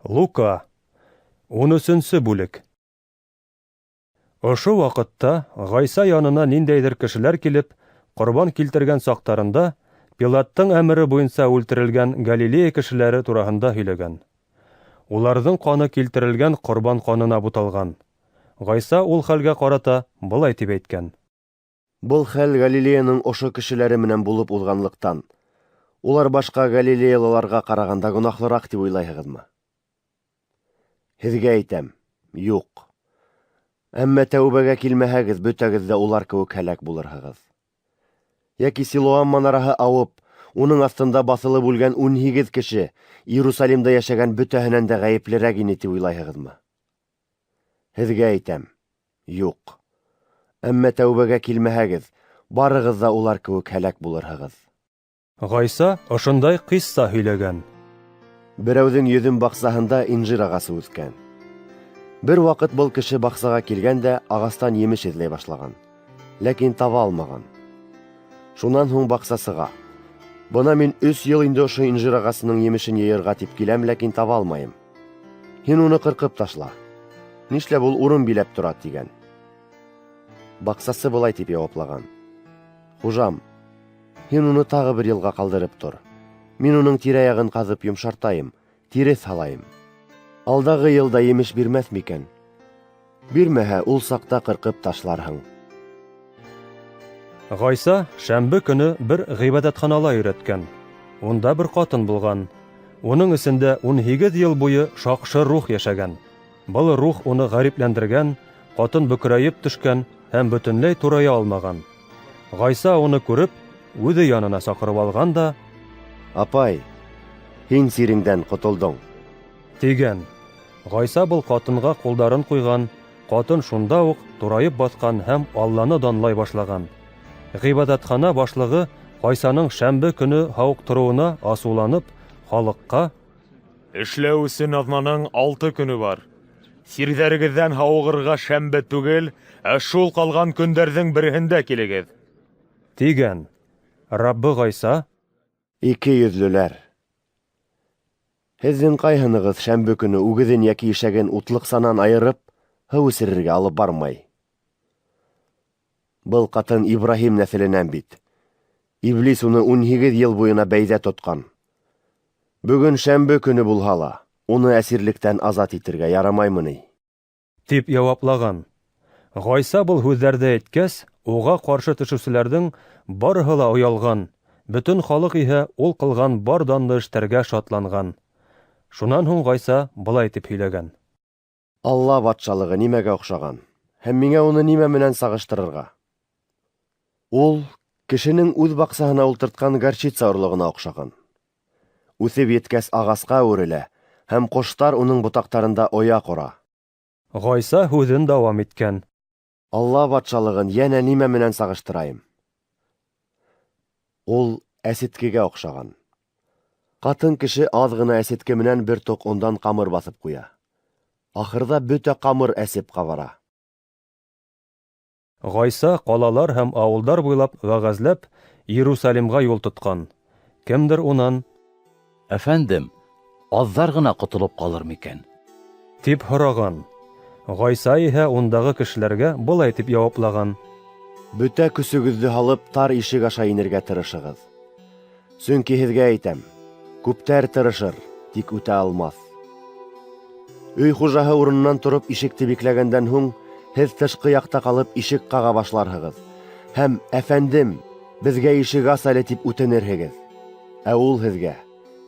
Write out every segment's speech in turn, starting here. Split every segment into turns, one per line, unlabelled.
Лука. 13-нче бүлек. Ошо вакытта Гайса янына ниндәйдер кешеләр килеп, корбан килтергән сактарында Пилаттың әмере буенча үлтерелгән Галилея кешеләре тураһында һөйләгән. Уларның каны килтерелгән корбан канына буталган. Гайса ул хәлгә карата былай дип әйткән:
Был хәл Галилеяның ошо кешеләре менән булып узганлыктан, улар башка Галилеялыларга караганда гөнаһлырак дип уйлайһығыҙмы? Һеҙгә әйтәм, юҡ. Әммә тәүбәгә килмәһәгеҙ, бөтәгеҙ ҙә улар кеүек һәләк булырһығыҙ. Йәки Силоам манараһы ауып, уның аҫтында баҫылып үлгән 18 кеше Иерусалимда йәшәгән бөтәһенән дә ғәйеплерәк ине тип уйлайһығыҙмы? Һеҙгә әйтәм, юҡ. Әммә тәүбәгә килмәһәгеҙ, барығыҙ ҙа улар кеүек һәләк булырһығыҙ.
Гайса ошондай ҡисса һөйләгән.
Берәүҙең йөҙөм баҡсаһында инжир ағасы үҫкән. Бер ваҡыт был кеше баҡсаға килгәндә ағастан емеш эҙләй башлаған, ләкин таба алмаған. Шунан һуң баҡса сыға. Бына мин 3 йыл инде ошо инжир ағасының емешен йыйырға тип киләм, ләкин таба алмайым. Һин уны ҡырҡып ташла. Нишләп ул урын биләп тора, тигән. Баҡсасы былай тип яуаплаған: Хужам, һин уны тағы бер йылға ҡалдырып тор. Мин уның тирә-яғын ҡаҙып йомшартайым, тире һалайым. Алдағы йылда емеш бирмәҫ микән? Бирмәһә, ул саҡта ҡырҡып ташларһың.
Гайса шәмбе көне бер ғибадәтханала өйрәткән. Унда бер ҡатын булған. Уның эсендә 18 йыл буйы шаҡшы рух йәшәгән. Был рух уны ғәрипләндергән, ҡатын бөкөрәйеп төшкән һәм бөтөнләй турая алмаған. Гайса уны күреп, үҙе янына саҡырып алған да:
Апай, һин сириңдән ҡотолдоң,
тигән. Гайса был ҡатынға ҡулдарын ҡуйған, ҡатын шунда уҡ турайып баҫҡан һәм Алланы данлай башлаған. Ғибадәтхана башлығы Гайсаның шәмбе көне һауыҡтырыуына асыуланып, халыҡҡа:
Эшләү өсөн аҙнаның 6 көнө бар. Сирҙәрегеҙҙән һауығырға шәмбе түгел, ә шул ҡалған көндәрҙең береһендә килегеҙ,
тигән. Раббы Гайса:
2 йөҙлөләр. Һеҙҙең ҡайһынығыҙ шәмбе көнө үгеҙен йәки ишәген утлыҡсанан айырып, һыу эсерергә алып бармай? Был ҡатын Ибраһим нәҫеленән бит. Иблис уны 18 йыл буйына бәйҙә тотҡан. Бөгөн шәмбе көнө булһа ла, уны әсирлектән азат итергә ярамаймы ни?
Тип яуаплаған. Гайса был һүҙҙәрҙе әйткәс, уға ҡаршы төшөүселәрҙең барыһы ла оялған. Бөтөн халыҡ иһә ул ҡылған бар данлы эштәргә шатланған. Шунан һуң Гайса былай тип һөйләгән:
Алла батшалығы нимәгә оҡшаған? Һәм миңә уны нимә менән сағыштырырға? Ул кешенең үҙ баҡсаһына ултыртҡан горчица орлоғона оҡшаған. Үҫеп еткәс ағасҡа үрелә, һәм ҡоштар уның ботаҡтарында оя ҡора.
Гайса һүҙен дауам иткән:
Алла батшалығын йәнә нимә менән сағыштырайым? Ул әсеткегә оҡшаған. Ҡатын кеше аҙ ғына әсетке менән бер тоҡ ондан ҡамыр баҫып ҡуя. Ахырҙа бөтә ҡамыр әсеп ҡабара.
Гайса ҡалалар һәм ауылдар буйлап вәғәзләп Иерусалимға юл тотҡан. Кемдер унан:
Әфәндем, аҙҙар ғына ҡотолоп ҡалыр микән?
тип һораған. Гайса иһә ундағы кешеләргә былай тип яуаплаған:
Бөтә көсөгөҙҙө һалып, тар ишек аша инергә тырышығыҙ. Сөнки һеҙгә әйтәм, күптәр тырышыр, тик үтә алмаҫ. Өй хужаһы урынынан тороп ишекте бикләгәндән һуң, һеҙ тышҡы яҡта ҡалып ишек ҡаға башларһығыҙ. Һәм, әфәндем, беҙгә ишек ас әле тип үтенерһегеҙ. Ә ул һеҙгә: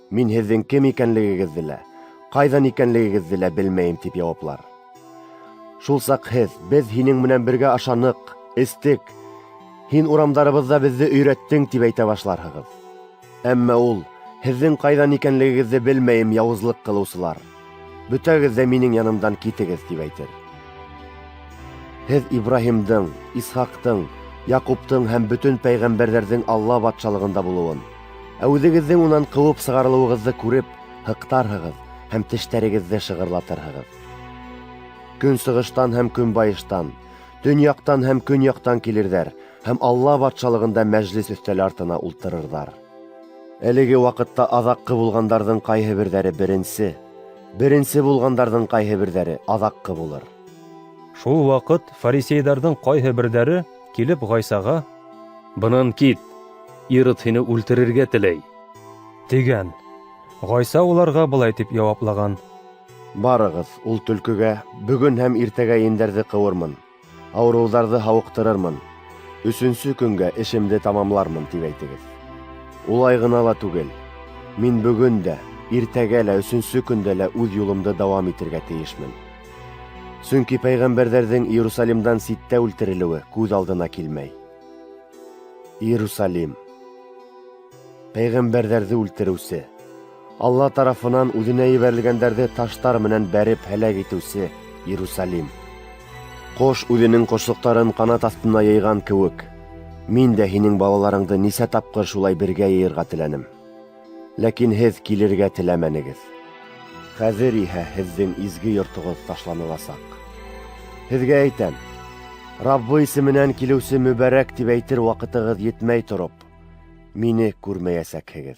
Мин һеҙҙең кем икәнлегегеҙҙе лә, ҡайҙан икәнлегегеҙҙе лә белмәйем тип яуаплар. Шул саҡ һеҙ: Беҙ һинең менән бергә ашаныҡ, эстек, һин урамдарыбыҙҙа беҙҙе өйрәттең тип әйтә башларһығыҙ. Әммә ул: Һеҙҙең ҡайҙан икәнлегегеҙҙе белмәйем, яуызлыҡ ҡылыусылар. Бөтәгеҙ ҙә минең янымдан китегеҙ тип әйтер. Һеҙ Ибраһимдың, Исхаҡтың, Яҡуптың һәм бөтөн пәйғәмбәрҙәрҙең Алла батшалығында булыуын, ә үҙегеҙҙең унан ҡыуып сығарылыуығыҙҙы күреп, һыҡтарһығыҙ һәм тештәрегеҙҙе шығырлатырһығыҙ. Көнсығыштан һәм көнбайыштан, төньяҡтан һәм көньяҡтан килерҙәр һәм Алла батшалығында мәжлес өҫтәле артына ултырырҙар. Әлеге ваҡытта аҙаҡҡы булғандарҙың ҡайһы берҙәре беренсе, Беренсе булгандарҙың ҡайһы берҙәре аҙаҡҡы булыр.
Шул ваҡыт фарисейҙарҙың ҡайһы берҙәре килеп Ғайсаға
Бынан кит, Ирод һине үлтерергә теләй.
тигән. Ғайса уларға былай тип яуаплаган:
Барығыҙ, ул төлкөгә, бөгөн һәм иртәгә ендәрҙе ҡыуырмын, ауырыуҙарҙы һауыҡтырырмын, 3-нсө көнгә эшемде тамамлармын тип әйтегеҙ. Улай ғына ла түгел, мин бөгөн дә, иртәгә лә, 3-нсө көндә лә үҙ юлымды дауам итергә тейешмен. Сөнки пәйғәмбәрҙәрҙең Иерусалимдан ситтә үлтерелеүе күҙ алдына килмәй. Иерусалим, пәйғәмбәрҙәрҙе үлтереүсе, Алла тарафынан үҙенә ебәрелгәндәрҙе таштар менән бәреп һәләк итеүсе Иерусалим. Ҡош үҙенең ҡошлоҡтарын ҡанат аҫтына йыйған кеүек, мин дә һинең балаларыңды нисә тапҡыр шулай бергә йыйырға теләнем. Ләкин һеҙ килергә теләмәнегеҙ. Хәҙер иһә һеҙҙең изге йортоғоҙ ташланыласаҡ. Һеҙгә әйтәм, Раббы исеменән килеүсе мөбәрәк тип әйтер ваҡытығыҙ етмәй тороп, мине күрмәйәсәкһегеҙ.